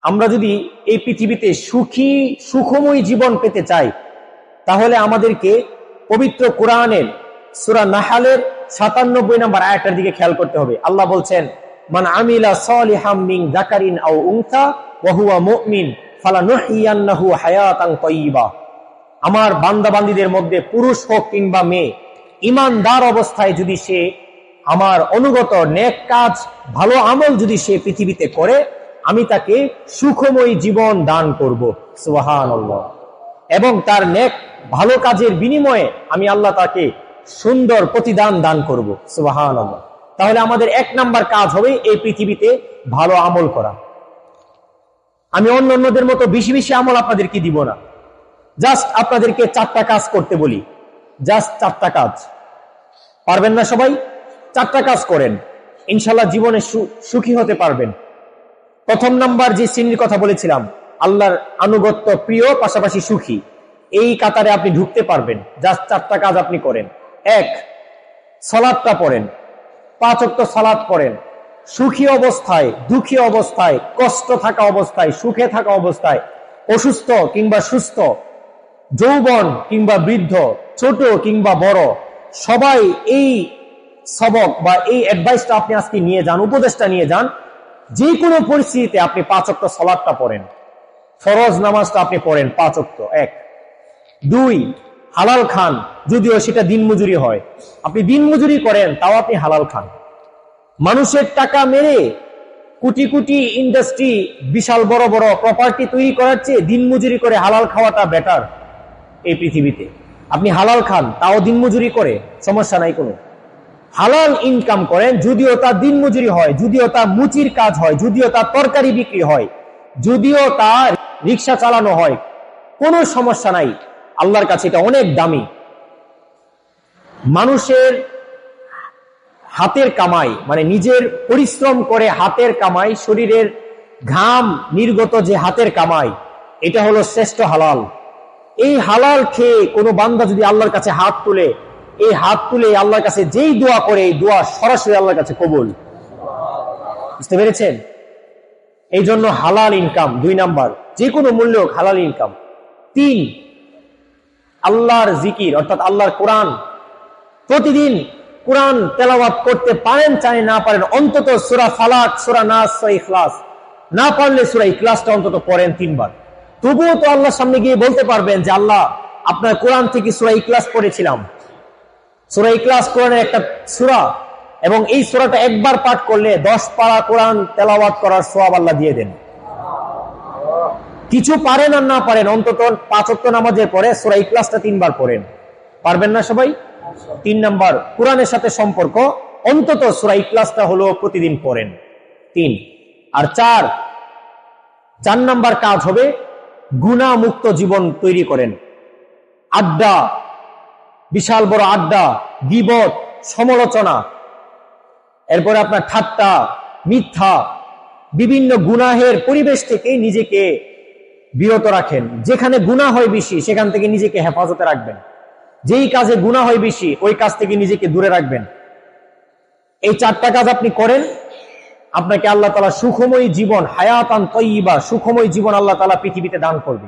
আমরা যদি এই পৃথিবীতে সুখময় জীবন পেতে চাই, তাহলে আমাদেরকে পবিত্র কোরআনের সূরা নাহলের ৯৭ নম্বর আয়াতের দিকে খেয়াল করতে হবে। আল্লাহ বলছেন, মান আমিলা সালিহাম মিন যাকারিন আও উনসা ওয়া হুয়া মুমিন ফালানুহইয়ান্নাহু হায়াতান তাইয়্যিবা। আমার বান্দাবান্দীদের মধ্যে পুরুষ হোক কিংবা মেয়ে, ঈমানদার অবস্থায় যদি সে আমার অনুগত নেক কাজ, ভালো আমল যদি সে পৃথিবীতে করে, আমি তাকে সুখময় জীবন দান করব। সুবহানাল্লাহ। এবং তার নেক ভালো কাজের বিনিময়ে আমি আল্লাহ তাকে সুন্দর প্রতিদান দান করব। সুবহানাল্লাহ। তাহলে আমাদের ১ নাম্বার কাজ হবে এই পৃথিবীতে ভালো আমল করা। আমি অন্যদের মতো বেশি বেশি আমল আপনাদেরকে দিব না, জাস্ট আপনাদেরকে 4টা কাজ করতে বলি। জাস্ট 4টা কাজ। পারবেন না সবাই? 4টা কাজ করেন, ইনশাআল্লাহ জীবনে সুখী হতে পারবেন। প্রথম নাম্বার যে শ্রেণীর কথা বলেছিলাম, আল্লাহর আনুগত্য প্রিয় পাশাপাশি সুখী, এই কাতারে আপনি ঢুকতে পারবেন। জাস্ট 4টা কাজ আপনি করেন। 1, সালাতটা পড়েন, 5 ওয়াক্ত সালাত পড়েন। সুখী অবস্থায়, দুঃখী অবস্থায়, কষ্ট থাকা অবস্থায়, সুখে থাকা অবস্থায়, অসুস্থ কিংবা সুস্থ, যৌবন কিংবা বৃদ্ধ, ছোট কিংবা বড়, সবাই এই সবক বা এই অ্যাডভাইসটা আপনি আজকে নিয়ে যান, উপদেশটা নিয়ে যান। যে কোনো পরিস্থিতিতে আপনি 5 ওয়াক্ত সালাতটা পড়েন, ফরজ নামাজটা আপনি পড়েন 5 ওয়াক্ত। 1, 2, হালাল খান, যদিও সেটা দিনমজুরি হয়। আপনি দিনমজুরি করেন, তাও আপনি হালাল খান। মানুষের টাকা মেরে কোটি কোটি ইন্ডাস্ট্রি, বিশাল বড় বড় প্রপার্টি তৈরি করার চেয়ে দিনমজুরি করে হালাল খাওয়াটা বেটার এই পৃথিবীতে। আপনি হালাল খান, তাও দিনমজুরি করে, সমস্যা নাই কোনো। হালাল ইনকাম করেন, যদিও তা দিনমজুরি হয়, যদিও তা মুচির কাজ হয়, যদিও তা তরকারি বিক্রি হয়, যদিও তা রিক্সা চালানো হয়, কোনো সমস্যা নাই। আল্লাহর কাছে এটা অনেক দামি। মানুষের হাতের কামাই, মানে নিজের পরিশ্রম করে হাতের কামাই, শরীরের ঘাম নির্গত যে হাতের কামাই, এটা হলো শ্রেষ্ঠ হালাল। এই হালাল খেয়ে কোনো বান্দা যদি আল্লাহর কাছে হাত তুলে, এই হাত তুলে আল্লাহর কাছে যেই দোয়া করে, এই দোয়া সরাসরি আল্লাহর কাছে কবুল। বুঝতে পেরেছেন? এই জন্য হালাল ইনকাম 2 নাম্বার, যে কোনো মূল্য হালাল ইনকাম। 3, আল্লাহর জিকির, অর্থাৎ আল্লাহর কোরআন। প্রতিদিন কোরআন তেলাওয়াত করতে পারেন চাই না পারেন, অন্তত সূরা ফালাক, সূরা নাস, সূরা ইখলাস, না পারলে সূরা ইখলাসটা অন্তত পড়েন 3 বার। তবুও তো আল্লাহর সামনে গিয়ে বলতে পারবেন যে আল্লাহ, আপনার কোরআন থেকে সূরা ইখলাস পড়েছিলাম। সূরা ইখলাস কোরআনের একটা সূরা, এবং এই সূরাটা একবার পাঠ করলে 10 পারা কোরআন তেলাওয়াত করার সওয়াব আল্লাহ দিয়ে দেন। কিছু পারেন আর না পারেন, অন্তত 5 ওয়াক্ত নামাজের পরে সূরা ইখলাসটা 3 বার পড়েন। পারবেন না সবাই? 3 নাম্বার, কোরআনের সাথে সম্পর্ক, অন্তত সূরা ইখলাসটা হলো প্রতিদিন পড়েন। 3 আর 4 নাম্বার কাজ হবে গুনাহ মুক্ত জীবন তৈরি করেন। আড্ডা, বিশাল বড় আড্ডা, গীবত, সমালোচনা, এরপরে আপনার ঠাট্টা, মিথ্যা, বিভিন্ন গুনাহের পরিবেশ থেকে নিজেকে বিরত রাখেন। যেখানে গুনাহ হয় বেশি, সেখান থেকে নিজেকে হেফাজতে রাখবেন। যেই কাজে গুনাহ হয় বেশি, ওই কাজ থেকে নিজেকে দূরে রাখবেন। এই 4টা কাজ আপনি করেন, আপনাকে আল্লাহ তাআলা সুখময় জীবন, হায়াতান তাইয়্যিবা, সুখময় জীবন আল্লাহ তাআলা পৃথিবীতে দান করবে।